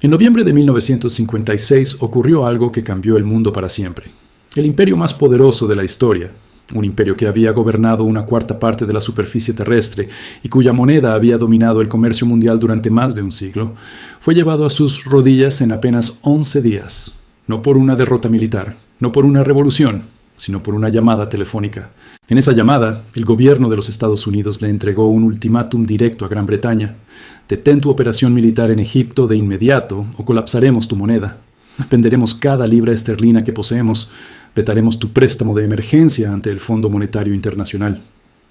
En noviembre de 1956 ocurrió algo que cambió el mundo para siempre. El imperio más poderoso de la historia, un imperio que había gobernado una cuarta parte de la superficie terrestre y cuya moneda había dominado el comercio mundial durante más de un siglo, fue llevado a sus rodillas en apenas 11 días. No por una derrota militar, no por una revolución, sino por una llamada telefónica. En esa llamada, el gobierno de los Estados Unidos le entregó un ultimátum directo a Gran Bretaña. Detén tu operación militar en Egipto de inmediato o colapsaremos tu moneda. Venderemos cada libra esterlina que poseemos. Vetaremos tu préstamo de emergencia ante el Fondo Monetario Internacional.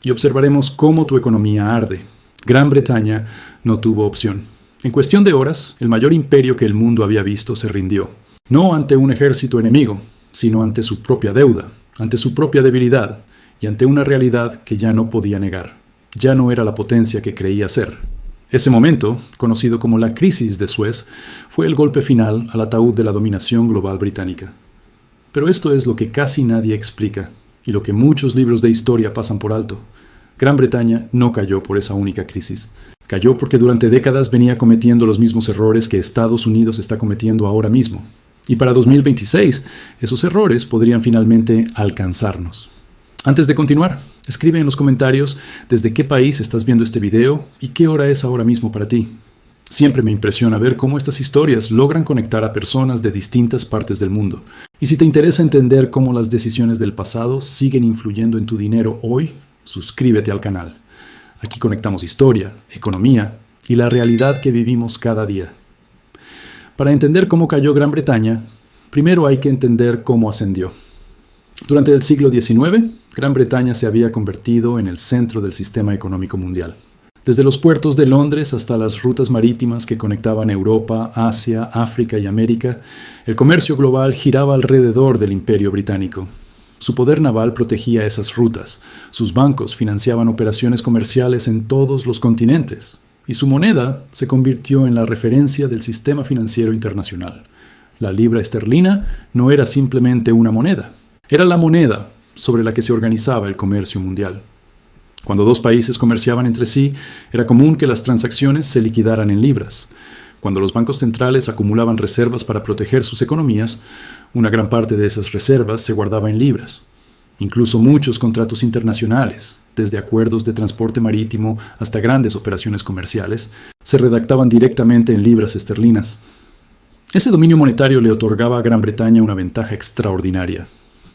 Y observaremos cómo tu economía arde. Gran Bretaña no tuvo opción. En cuestión de horas, el mayor imperio que el mundo había visto se rindió. No ante un ejército enemigo, sino ante su propia deuda, ante su propia debilidad y ante una realidad que ya no podía negar. Ya no era la potencia que creía ser. Ese momento, conocido como la Crisis de Suez, fue el golpe final al ataúd de la dominación global británica. Pero esto es lo que casi nadie explica y lo que muchos libros de historia pasan por alto. Gran Bretaña no cayó por esa única crisis. Cayó porque durante décadas venía cometiendo los mismos errores que Estados Unidos está cometiendo ahora mismo. Y para 2026, esos errores podrían finalmente alcanzarnos. Antes de continuar, escribe en los comentarios desde qué país estás viendo este video y qué hora es ahora mismo para ti. Siempre me impresiona ver cómo estas historias logran conectar a personas de distintas partes del mundo. Y si te interesa entender cómo las decisiones del pasado siguen influyendo en tu dinero hoy, suscríbete al canal. Aquí conectamos historia, economía y la realidad que vivimos cada día. Para entender cómo cayó Gran Bretaña, primero hay que entender cómo ascendió. Durante el siglo XIX, Gran Bretaña se había convertido en el centro del sistema económico mundial. Desde los puertos de Londres hasta las rutas marítimas que conectaban Europa, Asia, África y América, el comercio global giraba alrededor del Imperio Británico. Su poder naval protegía esas rutas, sus bancos financiaban operaciones comerciales en todos los continentes, y su moneda se convirtió en la referencia del sistema financiero internacional. La libra esterlina no era simplemente una moneda, era la moneda sobre la que se organizaba el comercio mundial. Cuando dos países comerciaban entre sí, era común que las transacciones se liquidaran en libras. Cuando los bancos centrales acumulaban reservas para proteger sus economías, una gran parte de esas reservas se guardaba en libras. Incluso muchos contratos internacionales, desde acuerdos de transporte marítimo hasta grandes operaciones comerciales, se redactaban directamente en libras esterlinas. Ese dominio monetario le otorgaba a Gran Bretaña una ventaja extraordinaria.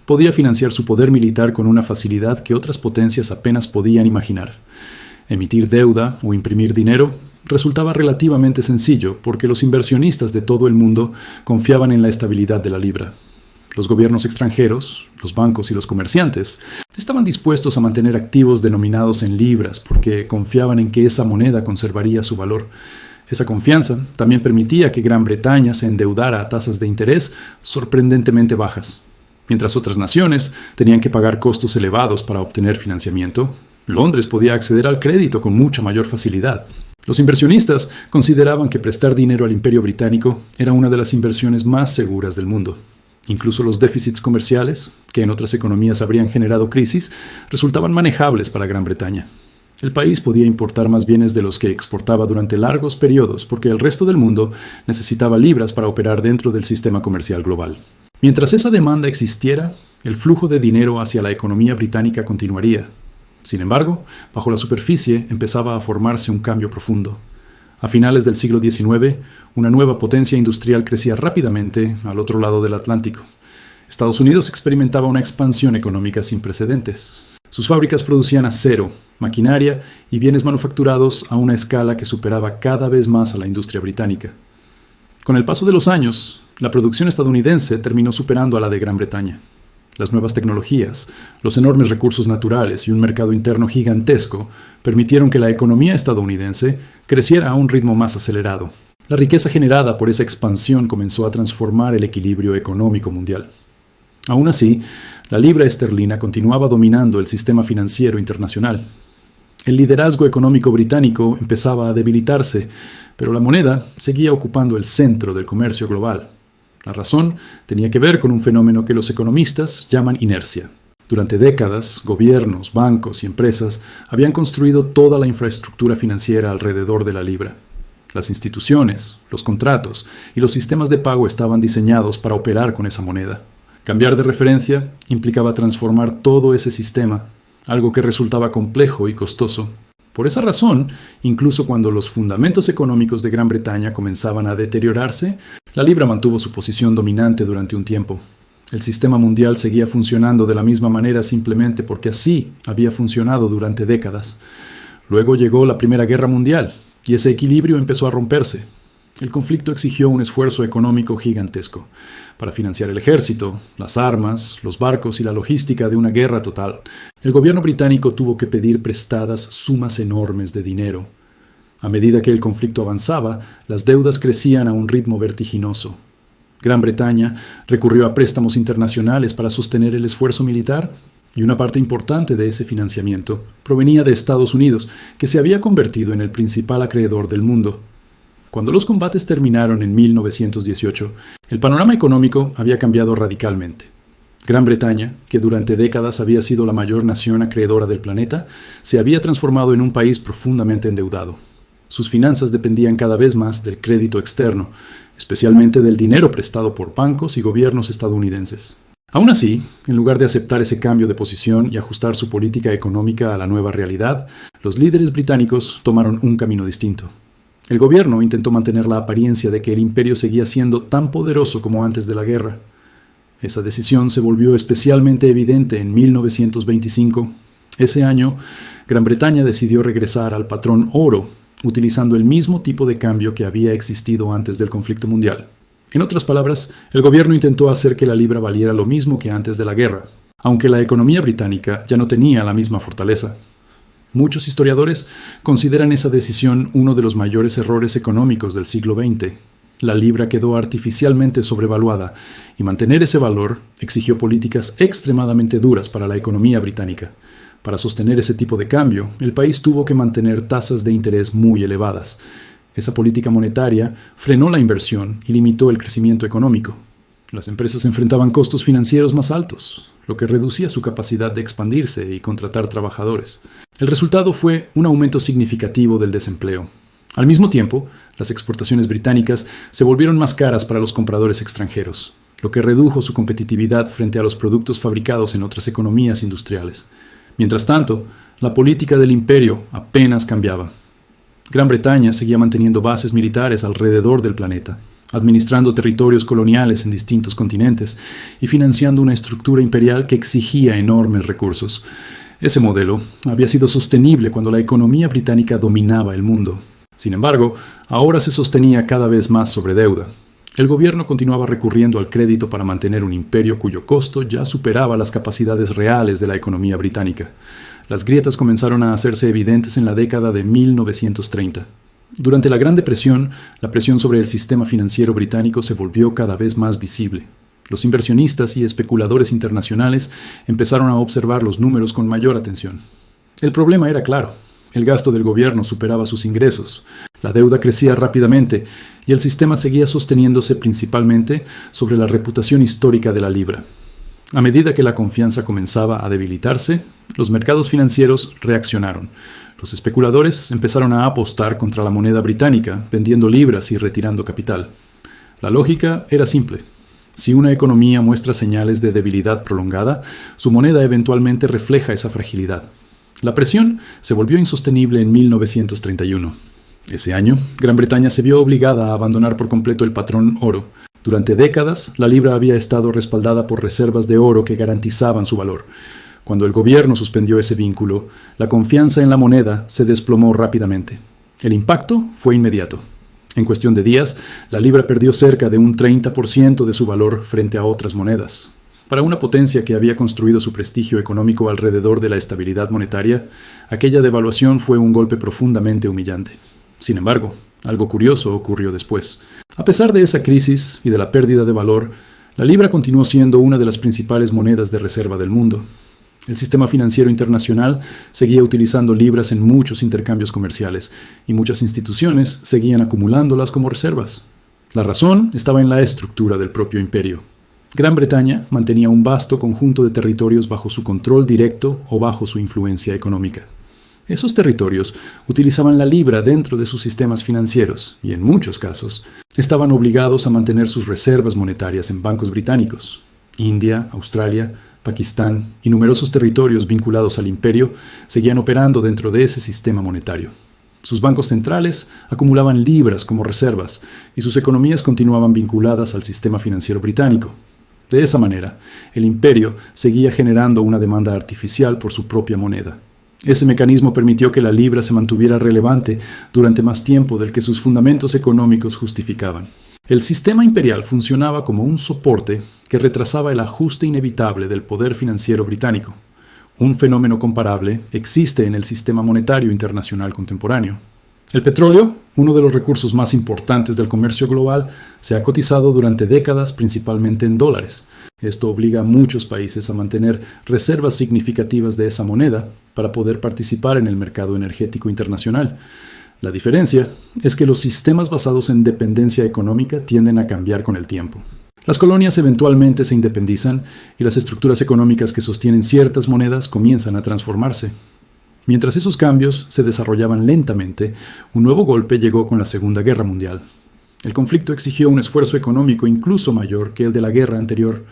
Podía financiar su poder militar con una facilidad que otras potencias apenas podían imaginar. Emitir deuda o imprimir dinero resultaba relativamente sencillo porque los inversionistas de todo el mundo confiaban en la estabilidad de la libra. Los gobiernos extranjeros, los bancos y los comerciantes estaban dispuestos a mantener activos denominados en libras porque confiaban en que esa moneda conservaría su valor. Esa confianza también permitía que Gran Bretaña se endeudara a tasas de interés sorprendentemente bajas. Mientras otras naciones tenían que pagar costos elevados para obtener financiamiento, Londres podía acceder al crédito con mucha mayor facilidad. Los inversionistas consideraban que prestar dinero al Imperio Británico era una de las inversiones más seguras del mundo. Incluso los déficits comerciales, que en otras economías habrían generado crisis, resultaban manejables para Gran Bretaña. El país podía importar más bienes de los que exportaba durante largos periodos porque el resto del mundo necesitaba libras para operar dentro del sistema comercial global. Mientras esa demanda existiera, el flujo de dinero hacia la economía británica continuaría. Sin embargo, bajo la superficie empezaba a formarse un cambio profundo. A finales del siglo XIX, una nueva potencia industrial crecía rápidamente al otro lado del Atlántico. Estados Unidos experimentaba una expansión económica sin precedentes. Sus fábricas producían acero, maquinaria y bienes manufacturados a una escala que superaba cada vez más a la industria británica. Con el paso de los años, la producción estadounidense terminó superando a la de Gran Bretaña. Las nuevas tecnologías, los enormes recursos naturales y un mercado interno gigantesco permitieron que la economía estadounidense creciera a un ritmo más acelerado. La riqueza generada por esa expansión comenzó a transformar el equilibrio económico mundial. Aún así, la libra esterlina continuaba dominando el sistema financiero internacional. El liderazgo económico británico empezaba a debilitarse, pero la moneda seguía ocupando el centro del comercio global. La razón tenía que ver con un fenómeno que los economistas llaman inercia. Durante décadas, gobiernos, bancos y empresas habían construido toda la infraestructura financiera alrededor de la libra. Las instituciones, los contratos y los sistemas de pago estaban diseñados para operar con esa moneda. Cambiar de referencia implicaba transformar todo ese sistema, algo que resultaba complejo y costoso. Por esa razón, incluso cuando los fundamentos económicos de Gran Bretaña comenzaban a deteriorarse, la libra mantuvo su posición dominante durante un tiempo. El sistema mundial seguía funcionando de la misma manera simplemente porque así había funcionado durante décadas. Luego llegó la Primera Guerra Mundial y ese equilibrio empezó a romperse. El conflicto exigió un esfuerzo económico gigantesco para financiar el ejército, las armas, los barcos y la logística de una guerra total. El gobierno británico tuvo que pedir prestadas sumas enormes de dinero. A medida que el conflicto avanzaba, las deudas crecían a un ritmo vertiginoso. Gran Bretaña recurrió a préstamos internacionales para sostener el esfuerzo militar, y una parte importante de ese financiamiento provenía de Estados Unidos, que se había convertido en el principal acreedor del mundo. Cuando los combates terminaron en 1918, el panorama económico había cambiado radicalmente. Gran Bretaña, que durante décadas había sido la mayor nación acreedora del planeta, se había transformado en un país profundamente endeudado. Sus finanzas dependían cada vez más del crédito externo, especialmente del dinero prestado por bancos y gobiernos estadounidenses. Aún así, en lugar de aceptar ese cambio de posición y ajustar su política económica a la nueva realidad, los líderes británicos tomaron un camino distinto. El gobierno intentó mantener la apariencia de que el imperio seguía siendo tan poderoso como antes de la guerra. Esa decisión se volvió especialmente evidente en 1925. Ese año, Gran Bretaña decidió regresar al patrón oro, utilizando el mismo tipo de cambio que había existido antes del conflicto mundial. En otras palabras, el gobierno intentó hacer que la libra valiera lo mismo que antes de la guerra, aunque la economía británica ya no tenía la misma fortaleza. Muchos historiadores consideran esa decisión uno de los mayores errores económicos del siglo XX. La libra quedó artificialmente sobrevaluada y mantener ese valor exigió políticas extremadamente duras para la economía británica. Para sostener ese tipo de cambio, el país tuvo que mantener tasas de interés muy elevadas. Esa política monetaria frenó la inversión y limitó el crecimiento económico. Las empresas enfrentaban costos financieros más altos, lo que reducía su capacidad de expandirse y contratar trabajadores. El resultado fue un aumento significativo del desempleo. Al mismo tiempo, las exportaciones británicas se volvieron más caras para los compradores extranjeros, lo que redujo su competitividad frente a los productos fabricados en otras economías industriales. Mientras tanto, la política del imperio apenas cambiaba. Gran Bretaña seguía manteniendo bases militares alrededor del planeta, administrando territorios coloniales en distintos continentes y financiando una estructura imperial que exigía enormes recursos. Ese modelo había sido sostenible cuando la economía británica dominaba el mundo. Sin embargo, ahora se sostenía cada vez más sobre deuda. El gobierno continuaba recurriendo al crédito para mantener un imperio cuyo costo ya superaba las capacidades reales de la economía británica. Las grietas comenzaron a hacerse evidentes en la década de 1930. Durante la Gran Depresión, la presión sobre el sistema financiero británico se volvió cada vez más visible. Los inversionistas y especuladores internacionales empezaron a observar los números con mayor atención. El problema era claro. El gasto del gobierno superaba sus ingresos, la deuda crecía rápidamente y el sistema seguía sosteniéndose principalmente sobre la reputación histórica de la libra. A medida que la confianza comenzaba a debilitarse, los mercados financieros reaccionaron. Los especuladores empezaron a apostar contra la moneda británica, vendiendo libras y retirando capital. La lógica era simple. Si una economía muestra señales de debilidad prolongada, su moneda eventualmente refleja esa fragilidad. La presión se volvió insostenible en 1931. Ese año, Gran Bretaña se vio obligada a abandonar por completo el patrón oro. Durante décadas, la libra había estado respaldada por reservas de oro que garantizaban su valor. Cuando el gobierno suspendió ese vínculo, la confianza en la moneda se desplomó rápidamente. El impacto fue inmediato. En cuestión de días, la libra perdió cerca de un 30% de su valor frente a otras monedas. Para una potencia que había construido su prestigio económico alrededor de la estabilidad monetaria, aquella devaluación fue un golpe profundamente humillante. Sin embargo, algo curioso ocurrió después. A pesar de esa crisis y de la pérdida de valor, la libra continuó siendo una de las principales monedas de reserva del mundo. El sistema financiero internacional seguía utilizando libras en muchos intercambios comerciales y muchas instituciones seguían acumulándolas como reservas. La razón estaba en la estructura del propio imperio. Gran Bretaña mantenía un vasto conjunto de territorios bajo su control directo o bajo su influencia económica. Esos territorios utilizaban la libra dentro de sus sistemas financieros y, en muchos casos, estaban obligados a mantener sus reservas monetarias en bancos británicos. India, Australia, Pakistán y numerosos territorios vinculados al imperio seguían operando dentro de ese sistema monetario. Sus bancos centrales acumulaban libras como reservas y sus economías continuaban vinculadas al sistema financiero británico. De esa manera, el imperio seguía generando una demanda artificial por su propia moneda. Ese mecanismo permitió que la libra se mantuviera relevante durante más tiempo del que sus fundamentos económicos justificaban. El sistema imperial funcionaba como un soporte que retrasaba el ajuste inevitable del poder financiero británico. Un fenómeno comparable existe en el sistema monetario internacional contemporáneo. El petróleo, uno de los recursos más importantes del comercio global, se ha cotizado durante décadas principalmente en dólares. Esto obliga a muchos países a mantener reservas significativas de esa moneda para poder participar en el mercado energético internacional. La diferencia es que los sistemas basados en dependencia económica tienden a cambiar con el tiempo. Las colonias eventualmente se independizan y las estructuras económicas que sostienen ciertas monedas comienzan a transformarse. Mientras esos cambios se desarrollaban lentamente, un nuevo golpe llegó con la Segunda Guerra Mundial. El conflicto exigió un esfuerzo económico incluso mayor que el de la guerra anterior.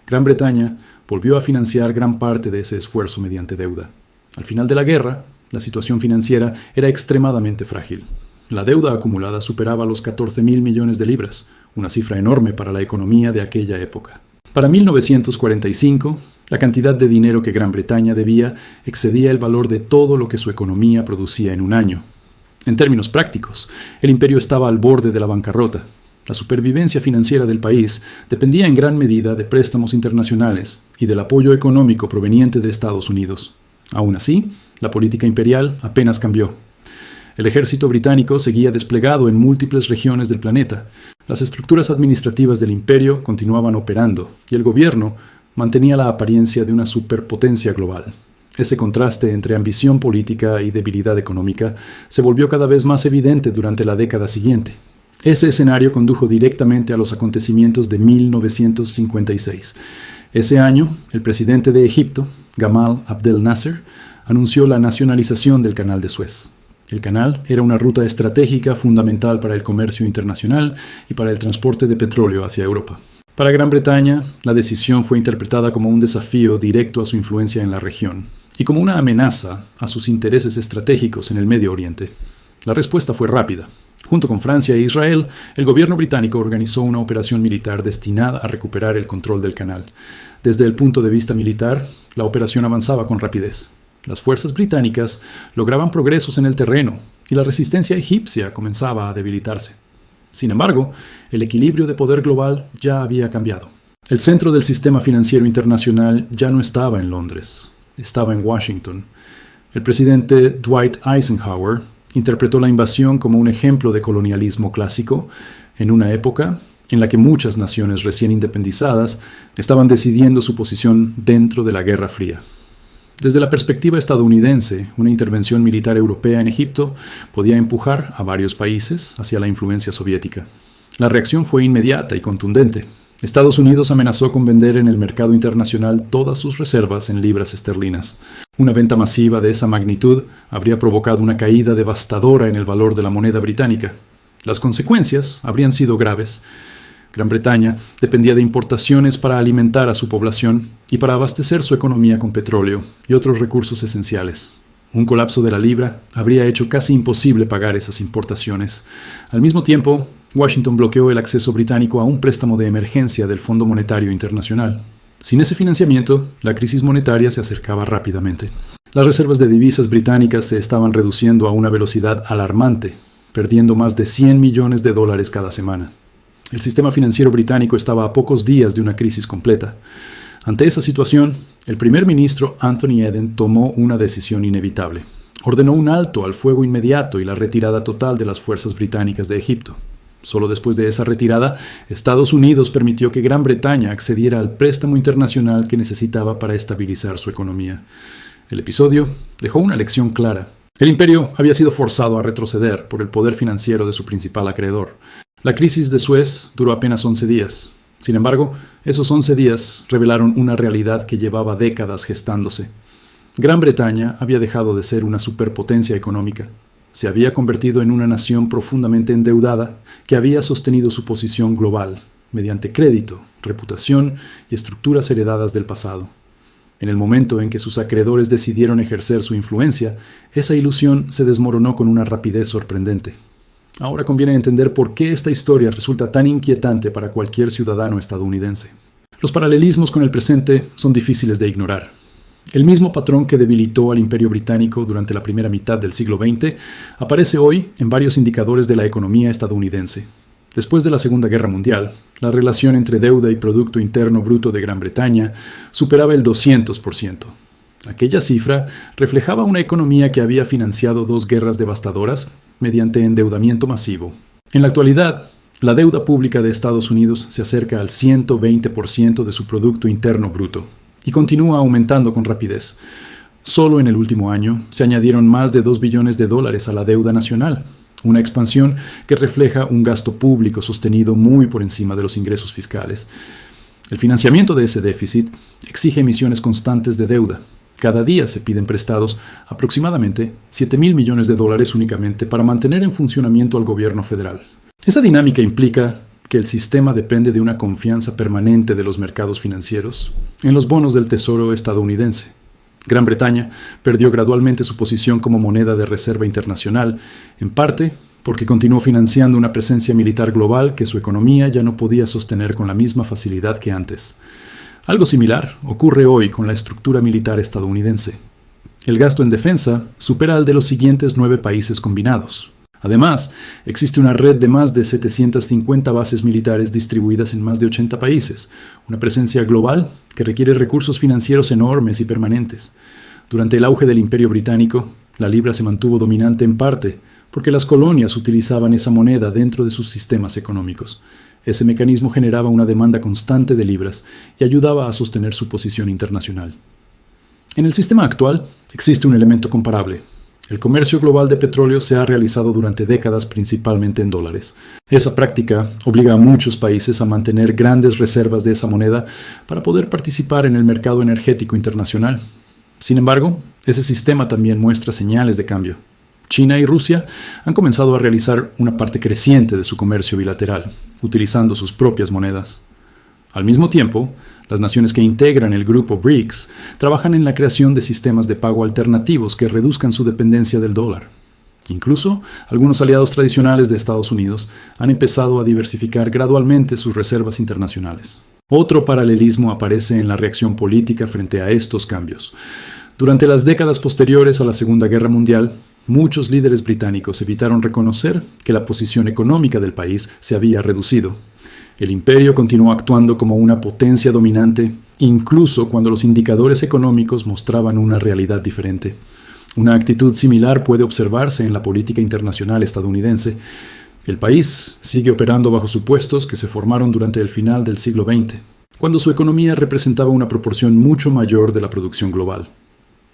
Gran Bretaña volvió a financiar gran parte de ese esfuerzo mediante deuda. Al final de la guerra, la situación financiera era extremadamente frágil. La deuda acumulada superaba los 14.000 millones de libras, una cifra enorme para la economía de aquella época. Para 1945, la cantidad de dinero que Gran Bretaña debía excedía el valor de todo lo que su economía producía en un año. En términos prácticos, el imperio estaba al borde de la bancarrota. La supervivencia financiera del país dependía en gran medida de préstamos internacionales y del apoyo económico proveniente de Estados Unidos. Aún así, la política imperial apenas cambió. El ejército británico seguía desplegado en múltiples regiones del planeta. Las estructuras administrativas del imperio continuaban operando y el gobierno mantenía la apariencia de una superpotencia global. Ese contraste entre ambición política y debilidad económica se volvió cada vez más evidente durante la década siguiente. Ese escenario condujo directamente a los acontecimientos de 1956. Ese año, el presidente de Egipto, Gamal Abdel Nasser, anunció la nacionalización del Canal de Suez. El canal era una ruta estratégica fundamental para el comercio internacional y para el transporte de petróleo hacia Europa. Para Gran Bretaña, la decisión fue interpretada como un desafío directo a su influencia en la región y como una amenaza a sus intereses estratégicos en el Medio Oriente. La respuesta fue rápida. Junto con Francia e Israel, el gobierno británico organizó una operación militar destinada a recuperar el control del canal. Desde el punto de vista militar, la operación avanzaba con rapidez. Las fuerzas británicas lograban progresos en el terreno y la resistencia egipcia comenzaba a debilitarse. Sin embargo, el equilibrio de poder global ya había cambiado. El centro del sistema financiero internacional ya no estaba en Londres, estaba en Washington. El presidente Dwight Eisenhower interpretó la invasión como un ejemplo de colonialismo clásico en una época en la que muchas naciones recién independizadas estaban decidiendo su posición dentro de la Guerra Fría. Desde la perspectiva estadounidense, una intervención militar europea en Egipto podía empujar a varios países hacia la influencia soviética. La reacción fue inmediata y contundente. Estados Unidos amenazó con vender en el mercado internacional todas sus reservas en libras esterlinas. Una venta masiva de esa magnitud habría provocado una caída devastadora en el valor de la moneda británica. Las consecuencias habrían sido graves. Gran Bretaña dependía de importaciones para alimentar a su población y para abastecer su economía con petróleo y otros recursos esenciales. Un colapso de la libra habría hecho casi imposible pagar esas importaciones. Al mismo tiempo, Washington bloqueó el acceso británico a un préstamo de emergencia del Fondo Monetario Internacional. Sin ese financiamiento, la crisis monetaria se acercaba rápidamente. Las reservas de divisas británicas se estaban reduciendo a una velocidad alarmante, perdiendo más de 100 millones de dólares cada semana. El sistema financiero británico estaba a pocos días de una crisis completa. Ante esa situación, el primer ministro Anthony Eden tomó una decisión inevitable. Ordenó un alto al fuego inmediato y la retirada total de las fuerzas británicas de Egipto. Solo después de esa retirada, Estados Unidos permitió que Gran Bretaña accediera al préstamo internacional que necesitaba para estabilizar su economía. El episodio dejó una lección clara. El imperio había sido forzado a retroceder por el poder financiero de su principal acreedor. La crisis de Suez duró apenas 11 días. Sin embargo, esos 11 días revelaron una realidad que llevaba décadas gestándose. Gran Bretaña había dejado de ser una superpotencia económica. Se había convertido en una nación profundamente endeudada que había sostenido su posición global mediante crédito, reputación y estructuras heredadas del pasado. En el momento en que sus acreedores decidieron ejercer su influencia, esa ilusión se desmoronó con una rapidez sorprendente. Ahora conviene entender por qué esta historia resulta tan inquietante para cualquier ciudadano estadounidense. Los paralelismos con el presente son difíciles de ignorar. El mismo patrón que debilitó al Imperio Británico durante la primera mitad del siglo XX aparece hoy en varios indicadores de la economía estadounidense. Después de la Segunda Guerra Mundial, la relación entre deuda y Producto Interno Bruto de Gran Bretaña superaba el 200%. Aquella cifra reflejaba una economía que había financiado 2 guerras devastadoras mediante endeudamiento masivo. En la actualidad, la deuda pública de Estados Unidos se acerca al 120% de su Producto Interno Bruto y continúa aumentando con rapidez. Solo en el último año se añadieron más de $2 billones a la deuda nacional, una expansión que refleja un gasto público sostenido muy por encima de los ingresos fiscales. El financiamiento de ese déficit exige emisiones constantes de deuda. Cada día se piden prestados aproximadamente $7.000 millones únicamente para mantener en funcionamiento al gobierno federal. Esa dinámica implica que el sistema depende de una confianza permanente de los mercados financieros en los bonos del Tesoro estadounidense. Gran Bretaña perdió gradualmente su posición como moneda de reserva internacional, en parte porque continuó financiando una presencia militar global que su economía ya no podía sostener con la misma facilidad que antes. Algo similar ocurre hoy con la estructura militar estadounidense. El gasto en defensa supera al de los siguientes 9 países combinados. Además, existe una red de más de 750 bases militares distribuidas en más de 80 países, una presencia global que requiere recursos financieros enormes y permanentes. Durante el auge del Imperio Británico, la libra se mantuvo dominante en parte porque las colonias utilizaban esa moneda dentro de sus sistemas económicos. Ese mecanismo generaba una demanda constante de libras y ayudaba a sostener su posición internacional. En el sistema actual existe un elemento comparable. El comercio global de petróleo se ha realizado durante décadas principalmente en dólares. Esa práctica obliga a muchos países a mantener grandes reservas de esa moneda para poder participar en el mercado energético internacional. Sin embargo, ese sistema también muestra señales de cambio. China y Rusia han comenzado a realizar una parte creciente de su comercio bilateral, utilizando sus propias monedas. Al mismo tiempo, las naciones que integran el grupo BRICS trabajan en la creación de sistemas de pago alternativos que reduzcan su dependencia del dólar. Incluso, algunos aliados tradicionales de Estados Unidos han empezado a diversificar gradualmente sus reservas internacionales. Otro paralelismo aparece en la reacción política frente a estos cambios. Durante las décadas posteriores a la Segunda Guerra Mundial, muchos líderes británicos evitaron reconocer que la posición económica del país se había reducido. El imperio continuó actuando como una potencia dominante, incluso cuando los indicadores económicos mostraban una realidad diferente. Una actitud similar puede observarse en la política internacional estadounidense. El país sigue operando bajo supuestos que se formaron durante el final del siglo XX, cuando su economía representaba una proporción mucho mayor de la producción global.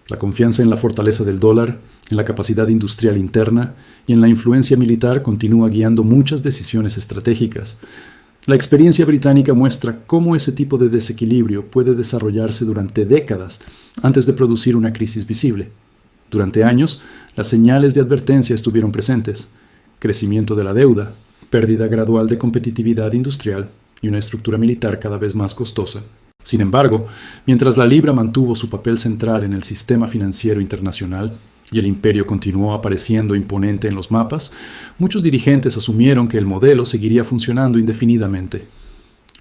La confianza en la fortaleza del dólar, en la capacidad industrial interna y en la influencia militar continúa guiando muchas decisiones estratégicas. La experiencia británica muestra cómo ese tipo de desequilibrio puede desarrollarse durante décadas antes de producir una crisis visible. Durante años, las señales de advertencia estuvieron presentes: crecimiento de la deuda, pérdida gradual de competitividad industrial y una estructura militar cada vez más costosa. Sin embargo, mientras la libra mantuvo su papel central en el sistema financiero internacional y el imperio continuó apareciendo imponente en los mapas, muchos dirigentes asumieron que el modelo seguiría funcionando indefinidamente.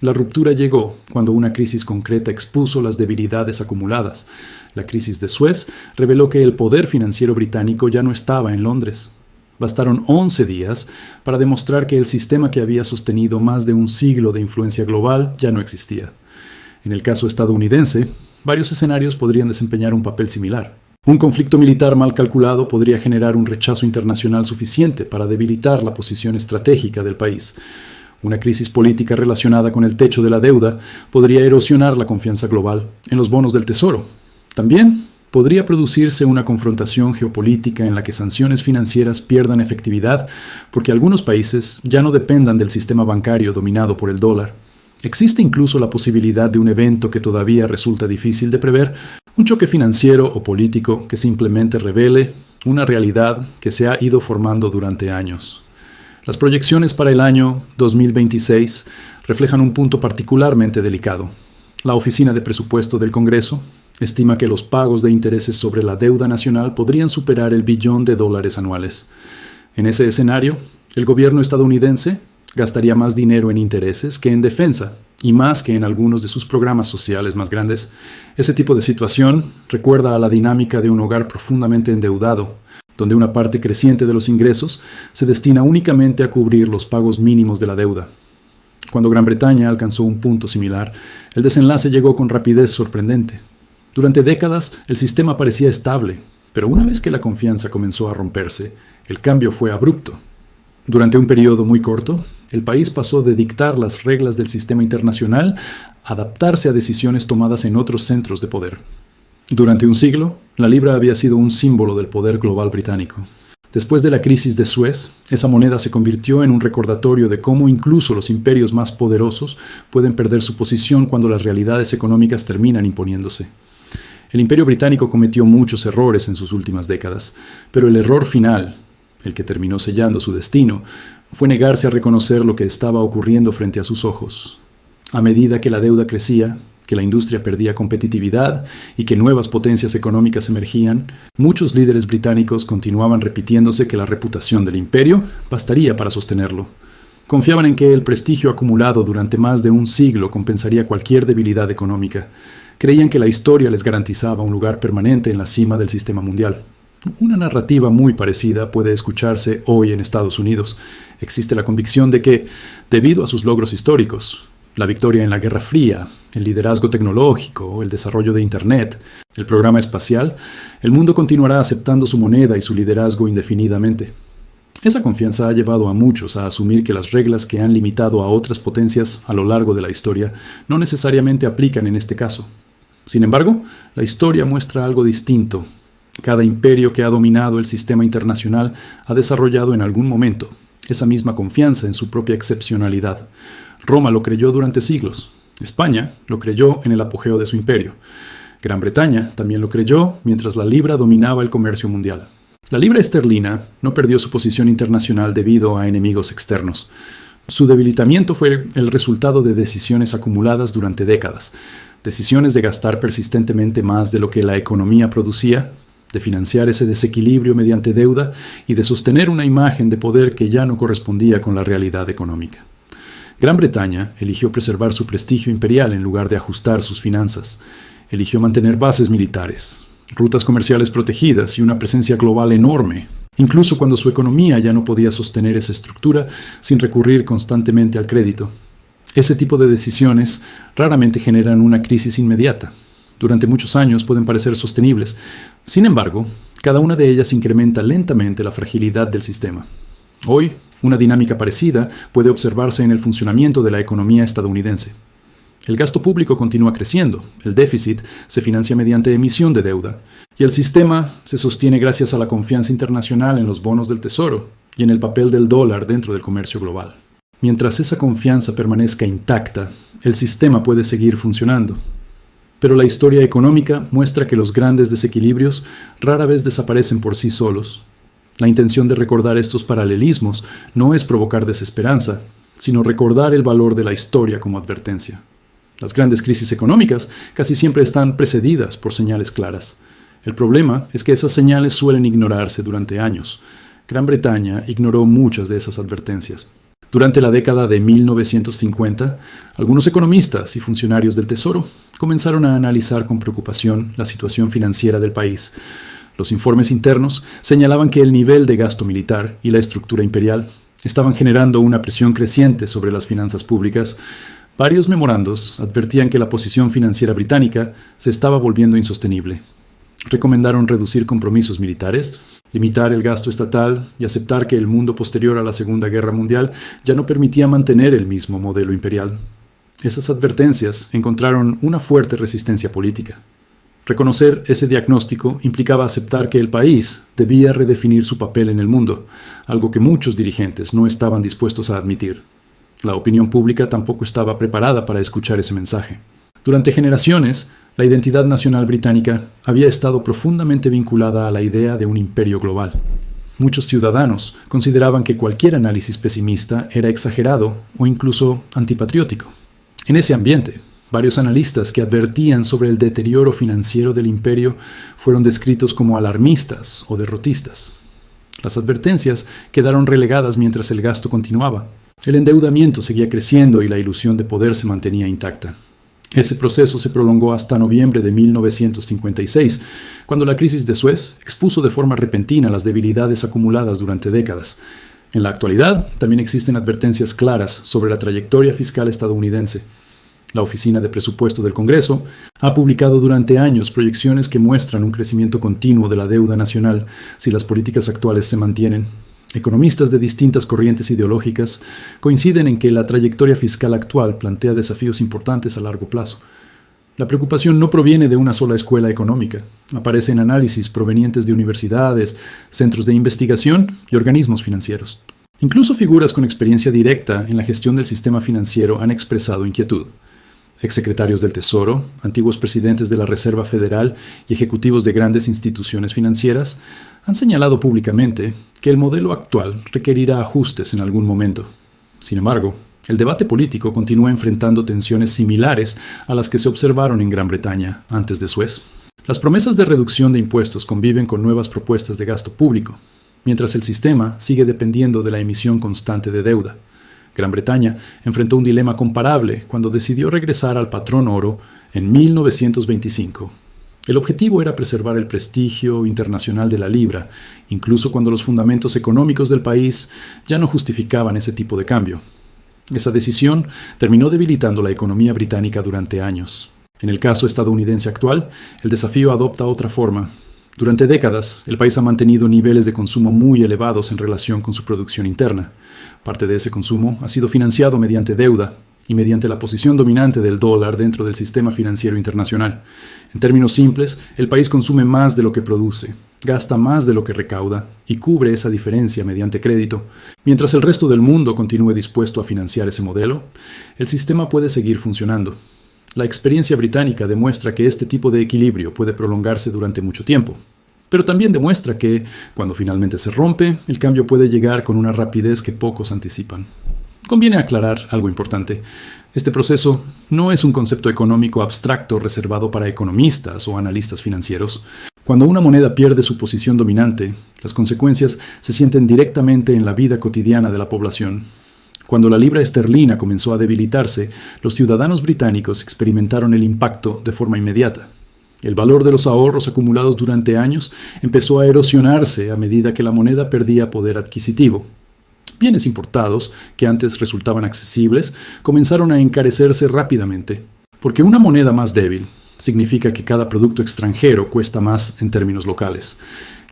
La ruptura llegó cuando una crisis concreta expuso las debilidades acumuladas. La crisis de Suez reveló que el poder financiero británico ya no estaba en Londres. Bastaron 11 días para demostrar que el sistema que había sostenido más de un siglo de influencia global ya no existía. En el caso estadounidense, varios escenarios podrían desempeñar un papel similar. Un conflicto militar mal calculado podría generar un rechazo internacional suficiente para debilitar la posición estratégica del país. Una crisis política relacionada con el techo de la deuda podría erosionar la confianza global en los bonos del Tesoro. También podría producirse una confrontación geopolítica en la que sanciones financieras pierdan efectividad porque algunos países ya no dependan del sistema bancario dominado por el dólar. Existe incluso la posibilidad de un evento que todavía resulta difícil de prever, Un choque financiero o político que simplemente revele una realidad que se ha ido formando durante años. Las proyecciones para el año 2026 reflejan un punto particularmente delicado. La Oficina de Presupuesto del Congreso estima que los pagos de intereses sobre la deuda nacional podrían superar el billón de dólares anuales. En ese escenario, el gobierno estadounidense gastaría más dinero en intereses que en defensa, y más que en algunos de sus programas sociales más grandes. Ese tipo de situación recuerda a la dinámica de un hogar profundamente endeudado, donde una parte creciente de los ingresos se destina únicamente a cubrir los pagos mínimos de la deuda. Cuando Gran Bretaña alcanzó un punto similar, el desenlace llegó con rapidez sorprendente. Durante décadas, el sistema parecía estable, pero una vez que la confianza comenzó a romperse, el cambio fue abrupto. Durante un periodo muy corto, el país pasó de dictar las reglas del sistema internacional a adaptarse a decisiones tomadas en otros centros de poder. Durante un siglo, la libra había sido un símbolo del poder global británico. Después de la crisis de Suez, esa moneda se convirtió en un recordatorio de cómo incluso los imperios más poderosos pueden perder su posición cuando las realidades económicas terminan imponiéndose. El Imperio Británico cometió muchos errores en sus últimas décadas, pero el error final, el que terminó sellando su destino, fue negarse a reconocer lo que estaba ocurriendo frente a sus ojos. A medida que la deuda crecía, que la industria perdía competitividad y que nuevas potencias económicas emergían, muchos líderes británicos continuaban repitiéndose que la reputación del imperio bastaría para sostenerlo. Confiaban en que el prestigio acumulado durante más de un siglo compensaría cualquier debilidad económica. Creían que la historia les garantizaba un lugar permanente en la cima del sistema mundial. Una narrativa muy parecida puede escucharse hoy en Estados Unidos. Existe la convicción de que, debido a sus logros históricos, la victoria en la Guerra Fría, el liderazgo tecnológico, el desarrollo de Internet, el programa espacial, el mundo continuará aceptando su moneda y su liderazgo indefinidamente. Esa confianza ha llevado a muchos a asumir que las reglas que han limitado a otras potencias a lo largo de la historia no necesariamente aplican en este caso. Sin embargo, la historia muestra algo distinto. Cada imperio que ha dominado el sistema internacional ha desarrollado en algún momento esa misma confianza en su propia excepcionalidad. Roma lo creyó durante siglos. España lo creyó en el apogeo de su imperio. Gran Bretaña también lo creyó mientras la libra dominaba el comercio mundial. La libra esterlina no perdió su posición internacional debido a enemigos externos. Su debilitamiento fue el resultado de decisiones acumuladas durante décadas. Decisiones de gastar persistentemente más de lo que la economía producía, de financiar ese desequilibrio mediante deuda y de sostener una imagen de poder que ya no correspondía con la realidad económica. Gran Bretaña eligió preservar su prestigio imperial en lugar de ajustar sus finanzas. Eligió mantener bases militares, rutas comerciales protegidas y una presencia global enorme, incluso cuando su economía ya no podía sostener esa estructura sin recurrir constantemente al crédito. Ese tipo de decisiones raramente generan una crisis inmediata. Durante muchos años pueden parecer sostenibles. Sin embargo, cada una de ellas incrementa lentamente la fragilidad del sistema. Hoy, una dinámica parecida puede observarse en el funcionamiento de la economía estadounidense. El gasto público continúa creciendo, el déficit se financia mediante emisión de deuda, y el sistema se sostiene gracias a la confianza internacional en los bonos del Tesoro y en el papel del dólar dentro del comercio global. Mientras esa confianza permanezca intacta, el sistema puede seguir funcionando. Pero la historia económica muestra que los grandes desequilibrios rara vez desaparecen por sí solos. La intención de recordar estos paralelismos no es provocar desesperanza, sino recordar el valor de la historia como advertencia. Las grandes crisis económicas casi siempre están precedidas por señales claras. El problema es que esas señales suelen ignorarse durante años. Gran Bretaña ignoró muchas de esas advertencias. Durante la década de 1950, algunos economistas y funcionarios del Tesoro comenzaron a analizar con preocupación la situación financiera del país. Los informes internos señalaban que el nivel de gasto militar y la estructura imperial estaban generando una presión creciente sobre las finanzas públicas. Varios memorandos advertían que la posición financiera británica se estaba volviendo insostenible. Recomendaron reducir compromisos militares, limitar el gasto estatal y aceptar que el mundo posterior a la Segunda Guerra Mundial ya no permitía mantener el mismo modelo imperial. Esas advertencias encontraron una fuerte resistencia política. Reconocer ese diagnóstico implicaba aceptar que el país debía redefinir su papel en el mundo, algo que muchos dirigentes no estaban dispuestos a admitir. La opinión pública tampoco estaba preparada para escuchar ese mensaje. Durante generaciones, La identidad nacional británica había estado profundamente vinculada a la idea de un imperio global. Muchos ciudadanos consideraban que cualquier análisis pesimista era exagerado o incluso antipatriótico. En ese ambiente, varios analistas que advertían sobre el deterioro financiero del imperio fueron descritos como alarmistas o derrotistas. Las advertencias quedaron relegadas mientras el gasto continuaba. El endeudamiento seguía creciendo y la ilusión de poder se mantenía intacta. Ese proceso se prolongó hasta noviembre de 1956, cuando la crisis de Suez expuso de forma repentina las debilidades acumuladas durante décadas. En la actualidad, también existen advertencias claras sobre la trayectoria fiscal estadounidense. La Oficina de Presupuesto del Congreso ha publicado durante años proyecciones que muestran un crecimiento continuo de la deuda nacional si las políticas actuales se mantienen. Economistas de distintas corrientes ideológicas coinciden en que la trayectoria fiscal actual plantea desafíos importantes a largo plazo. La preocupación no proviene de una sola escuela económica. Aparece en análisis provenientes de universidades, centros de investigación y organismos financieros. Incluso figuras con experiencia directa en la gestión del sistema financiero han expresado inquietud. Exsecretarios del Tesoro, antiguos presidentes de la Reserva Federal y ejecutivos de grandes instituciones financieras han señalado públicamente que el modelo actual requerirá ajustes en algún momento. Sin embargo, el debate político continúa enfrentando tensiones similares a las que se observaron en Gran Bretaña antes de Suez. Las promesas de reducción de impuestos conviven con nuevas propuestas de gasto público, mientras el sistema sigue dependiendo de la emisión constante de deuda. Gran Bretaña enfrentó un dilema comparable cuando decidió regresar al patrón oro en 1925. El objetivo era preservar el prestigio internacional de la libra, incluso cuando los fundamentos económicos del país ya no justificaban ese tipo de cambio. Esa decisión terminó debilitando la economía británica durante años. En el caso estadounidense actual, el desafío adopta otra forma. Durante décadas, el país ha mantenido niveles de consumo muy elevados en relación con su producción interna. Parte de ese consumo ha sido financiado mediante deuda y mediante la posición dominante del dólar dentro del sistema financiero internacional. En términos simples, el país consume más de lo que produce, gasta más de lo que recauda y cubre esa diferencia mediante crédito. Mientras el resto del mundo continúe dispuesto a financiar ese modelo, el sistema puede seguir funcionando. La experiencia británica demuestra que este tipo de equilibrio puede prolongarse durante mucho tiempo. Pero también demuestra que, cuando finalmente se rompe, el cambio puede llegar con una rapidez que pocos anticipan. Conviene aclarar algo importante. Este proceso no es un concepto económico abstracto reservado para economistas o analistas financieros. Cuando una moneda pierde su posición dominante, las consecuencias se sienten directamente en la vida cotidiana de la población. Cuando la libra esterlina comenzó a debilitarse, los ciudadanos británicos experimentaron el impacto de forma inmediata. El valor de los ahorros acumulados durante años empezó a erosionarse a medida que la moneda perdía poder adquisitivo. Bienes importados, que antes resultaban accesibles, comenzaron a encarecerse rápidamente, porque una moneda más débil significa que cada producto extranjero cuesta más en términos locales.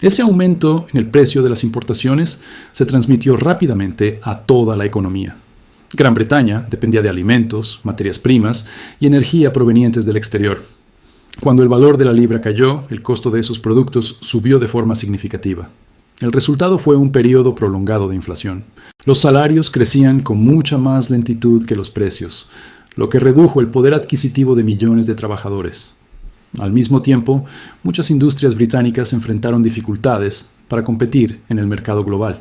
Ese aumento en el precio de las importaciones se transmitió rápidamente a toda la economía. Gran Bretaña dependía de alimentos, materias primas y energía provenientes del exterior. Cuando el valor de la libra cayó, el costo de esos productos subió de forma significativa. El resultado fue un periodo prolongado de inflación. Los salarios crecían con mucha más lentitud que los precios, lo que redujo el poder adquisitivo de millones de trabajadores. Al mismo tiempo, muchas industrias británicas enfrentaron dificultades para competir en el mercado global.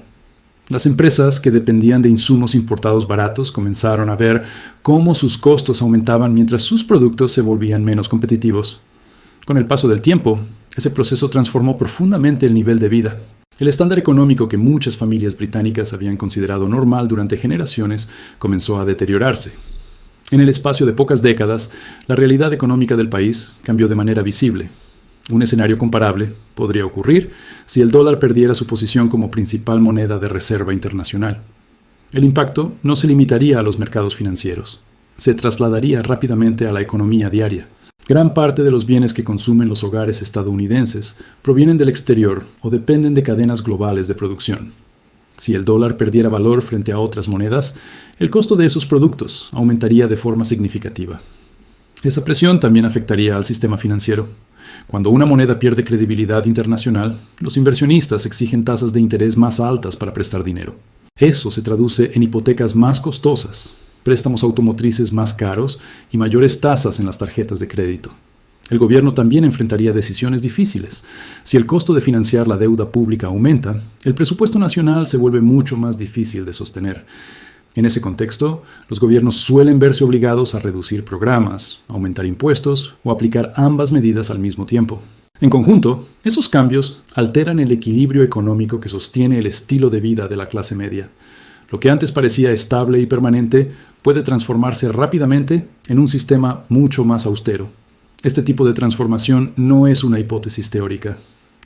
Las empresas que dependían de insumos importados baratos comenzaron a ver cómo sus costos aumentaban mientras sus productos se volvían menos competitivos. Con el paso del tiempo, ese proceso transformó profundamente el nivel de vida. El estándar económico que muchas familias británicas habían considerado normal durante generaciones comenzó a deteriorarse. En el espacio de pocas décadas, la realidad económica del país cambió de manera visible. Un escenario comparable podría ocurrir si el dólar perdiera su posición como principal moneda de reserva internacional. El impacto no se limitaría a los mercados financieros. Se trasladaría rápidamente a la economía diaria. Gran parte de los bienes que consumen los hogares estadounidenses provienen del exterior o dependen de cadenas globales de producción. Si el dólar perdiera valor frente a otras monedas, el costo de esos productos aumentaría de forma significativa. Esa presión también afectaría al sistema financiero. Cuando una moneda pierde credibilidad internacional, los inversionistas exigen tasas de interés más altas para prestar dinero. Eso se traduce en hipotecas más costosas, préstamos automotrices más caros y mayores tasas en las tarjetas de crédito. El gobierno también enfrentaría decisiones difíciles. Si el costo de financiar la deuda pública aumenta, el presupuesto nacional se vuelve mucho más difícil de sostener. En ese contexto, los gobiernos suelen verse obligados a reducir programas, aumentar impuestos o aplicar ambas medidas al mismo tiempo. En conjunto, esos cambios alteran el equilibrio económico que sostiene el estilo de vida de la clase media. Lo que antes parecía estable y permanente puede transformarse rápidamente en un sistema mucho más austero. Este tipo de transformación no es una hipótesis teórica.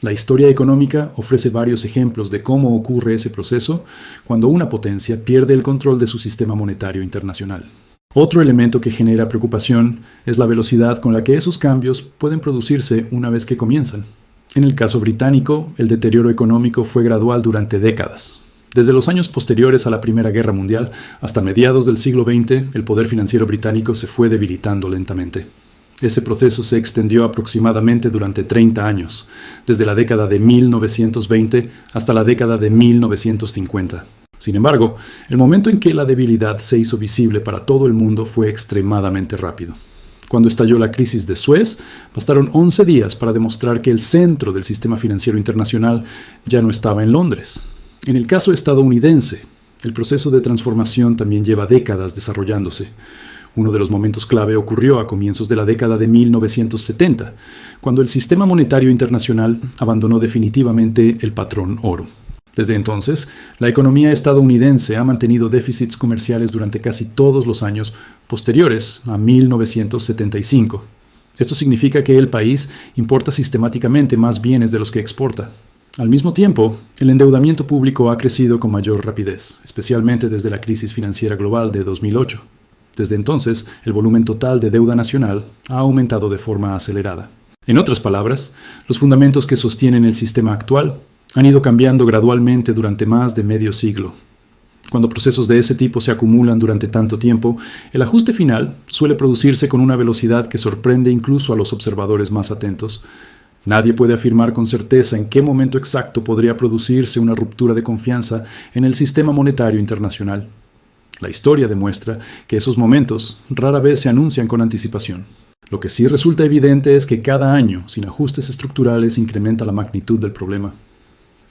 La historia económica ofrece varios ejemplos de cómo ocurre ese proceso cuando una potencia pierde el control de su sistema monetario internacional. Otro elemento que genera preocupación es la velocidad con la que esos cambios pueden producirse una vez que comienzan. En el caso británico, el deterioro económico fue gradual durante décadas. Desde los años posteriores a la Primera Guerra Mundial hasta mediados del siglo XX, el poder financiero británico se fue debilitando lentamente. Ese proceso se extendió aproximadamente durante 30 años, desde la década de 1920 hasta la década de 1950. Sin embargo, el momento en que la debilidad se hizo visible para todo el mundo fue extremadamente rápido. Cuando estalló la crisis de Suez, bastaron 11 días para demostrar que el centro del sistema financiero internacional ya no estaba en Londres. En el caso estadounidense, el proceso de transformación también lleva décadas desarrollándose. Uno de los momentos clave ocurrió a comienzos de la década de 1970, cuando el sistema monetario internacional abandonó definitivamente el patrón oro. Desde entonces, la economía estadounidense ha mantenido déficits comerciales durante casi todos los años posteriores a 1975. Esto significa que el país importa sistemáticamente más bienes de los que exporta. Al mismo tiempo, el endeudamiento público ha crecido con mayor rapidez, especialmente desde la crisis financiera global de 2008. Desde entonces, el volumen total de deuda nacional ha aumentado de forma acelerada. En otras palabras, los fundamentos que sostienen el sistema actual han ido cambiando gradualmente durante más de medio siglo. Cuando procesos de ese tipo se acumulan durante tanto tiempo, el ajuste final suele producirse con una velocidad que sorprende incluso a los observadores más atentos. Nadie puede afirmar con certeza en qué momento exacto podría producirse una ruptura de confianza en el sistema monetario internacional. La historia demuestra que esos momentos rara vez se anuncian con anticipación. Lo que sí resulta evidente es que cada año, sin ajustes estructurales, incrementa la magnitud del problema.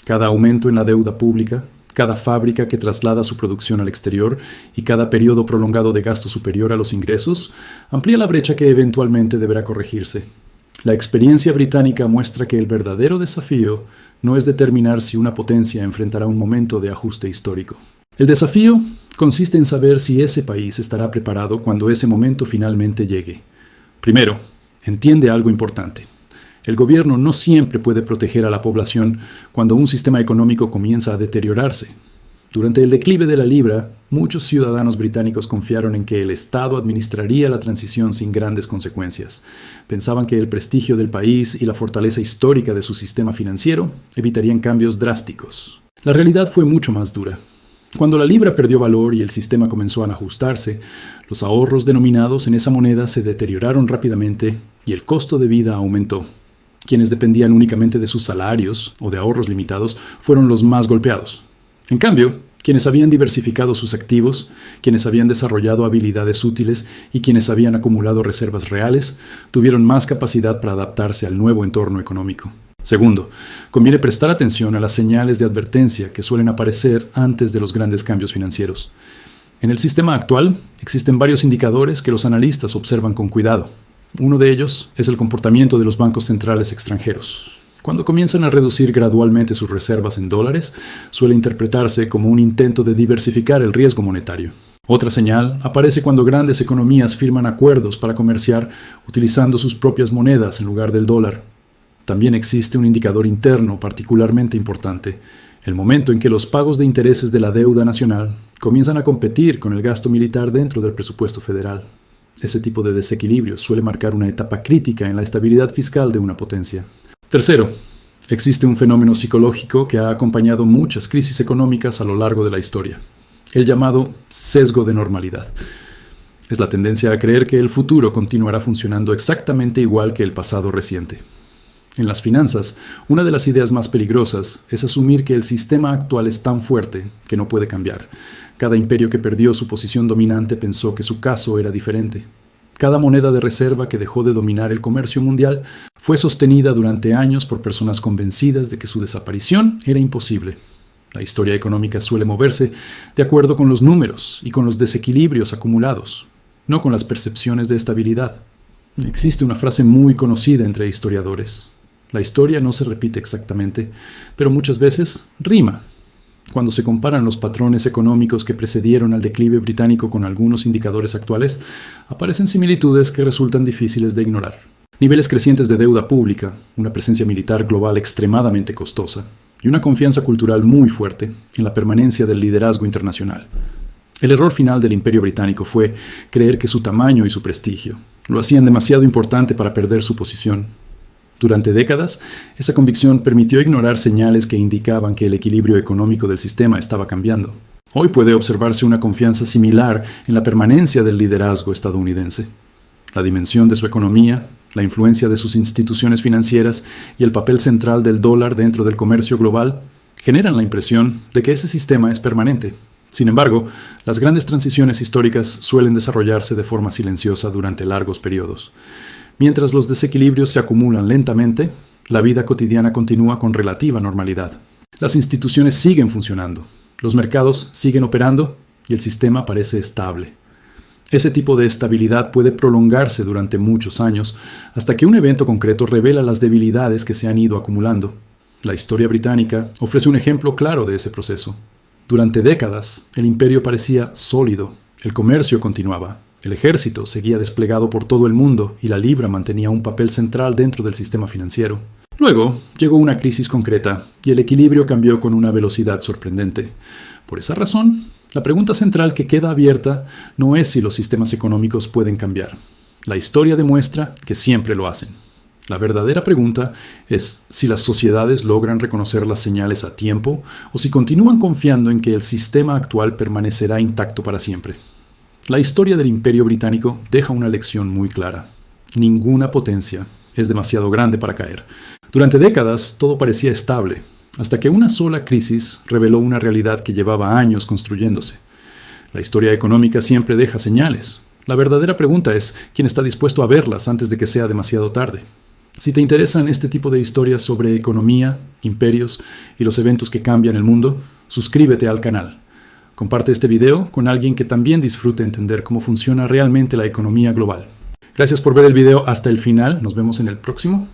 Cada aumento en la deuda pública, cada fábrica que traslada su producción al exterior y cada periodo prolongado de gasto superior a los ingresos amplía la brecha que eventualmente deberá corregirse. La experiencia británica muestra que el verdadero desafío no es determinar si una potencia enfrentará un momento de ajuste histórico. El desafío consiste en saber si ese país estará preparado cuando ese momento finalmente llegue. Primero, entiende algo importante. El gobierno no siempre puede proteger a la población cuando un sistema económico comienza a deteriorarse. Durante el declive de la libra, muchos ciudadanos británicos confiaron en que el Estado administraría la transición sin grandes consecuencias. Pensaban que el prestigio del país y la fortaleza histórica de su sistema financiero evitarían cambios drásticos. La realidad fue mucho más dura. Cuando la libra perdió valor y el sistema comenzó a ajustarse, los ahorros denominados en esa moneda se deterioraron rápidamente y el costo de vida aumentó. Quienes dependían únicamente de sus salarios o de ahorros limitados fueron los más golpeados. En cambio, quienes habían diversificado sus activos, quienes habían desarrollado habilidades útiles y quienes habían acumulado reservas reales, tuvieron más capacidad para adaptarse al nuevo entorno económico. Segundo, conviene prestar atención a las señales de advertencia que suelen aparecer antes de los grandes cambios financieros. En el sistema actual existen varios indicadores que los analistas observan con cuidado. Uno de ellos es el comportamiento de los bancos centrales extranjeros. Cuando comienzan a reducir gradualmente sus reservas en dólares, suele interpretarse como un intento de diversificar el riesgo monetario. Otra señal aparece cuando grandes economías firman acuerdos para comerciar utilizando sus propias monedas en lugar del dólar. También existe un indicador interno particularmente importante, el momento en que los pagos de intereses de la deuda nacional comienzan a competir con el gasto militar dentro del presupuesto federal. Ese tipo de desequilibrio suele marcar una etapa crítica en la estabilidad fiscal de una potencia. Tercero, existe un fenómeno psicológico que ha acompañado muchas crisis económicas a lo largo de la historia, el llamado sesgo de normalidad. Es la tendencia a creer que el futuro continuará funcionando exactamente igual que el pasado reciente. En las finanzas, una de las ideas más peligrosas es asumir que el sistema actual es tan fuerte que no puede cambiar. Cada imperio que perdió su posición dominante pensó que su caso era diferente. Cada moneda de reserva que dejó de dominar el comercio mundial fue sostenida durante años por personas convencidas de que su desaparición era imposible. La historia económica suele moverse de acuerdo con los números y con los desequilibrios acumulados, no con las percepciones de estabilidad. Existe una frase muy conocida entre historiadores. La historia no se repite exactamente, pero muchas veces rima. Cuando se comparan los patrones económicos que precedieron al declive británico con algunos indicadores actuales, aparecen similitudes que resultan difíciles de ignorar. Niveles crecientes de deuda pública, una presencia militar global extremadamente costosa y una confianza cultural muy fuerte en la permanencia del liderazgo internacional. El error final del Imperio Británico fue creer que su tamaño y su prestigio lo hacían demasiado importante para perder su posición. Durante décadas, esa convicción permitió ignorar señales que indicaban que el equilibrio económico del sistema estaba cambiando. Hoy puede observarse una confianza similar en la permanencia del liderazgo estadounidense. La dimensión de su economía, la influencia de sus instituciones financieras y el papel central del dólar dentro del comercio global generan la impresión de que ese sistema es permanente. Sin embargo, las grandes transiciones históricas suelen desarrollarse de forma silenciosa durante largos periodos. Mientras los desequilibrios se acumulan lentamente, la vida cotidiana continúa con relativa normalidad. Las instituciones siguen funcionando, los mercados siguen operando y el sistema parece estable. Ese tipo de estabilidad puede prolongarse durante muchos años hasta que un evento concreto revela las debilidades que se han ido acumulando. La historia británica ofrece un ejemplo claro de ese proceso. Durante décadas, el imperio parecía sólido, el comercio continuaba. El ejército seguía desplegado por todo el mundo y la libra mantenía un papel central dentro del sistema financiero. Luego llegó una crisis concreta y el equilibrio cambió con una velocidad sorprendente. Por esa razón, la pregunta central que queda abierta no es si los sistemas económicos pueden cambiar. La historia demuestra que siempre lo hacen. La verdadera pregunta es si las sociedades logran reconocer las señales a tiempo o si continúan confiando en que el sistema actual permanecerá intacto para siempre. La historia del Imperio Británico deja una lección muy clara. Ninguna potencia es demasiado grande para caer. Durante décadas todo parecía estable, hasta que una sola crisis reveló una realidad que llevaba años construyéndose. La historia económica siempre deja señales. La verdadera pregunta es quién está dispuesto a verlas antes de que sea demasiado tarde. Si te interesan este tipo de historias sobre economía, imperios y los eventos que cambian el mundo, suscríbete al canal. Comparte este video con alguien que también disfrute entender cómo funciona realmente la economía global. Gracias por ver el video hasta el final. Nos vemos en el próximo.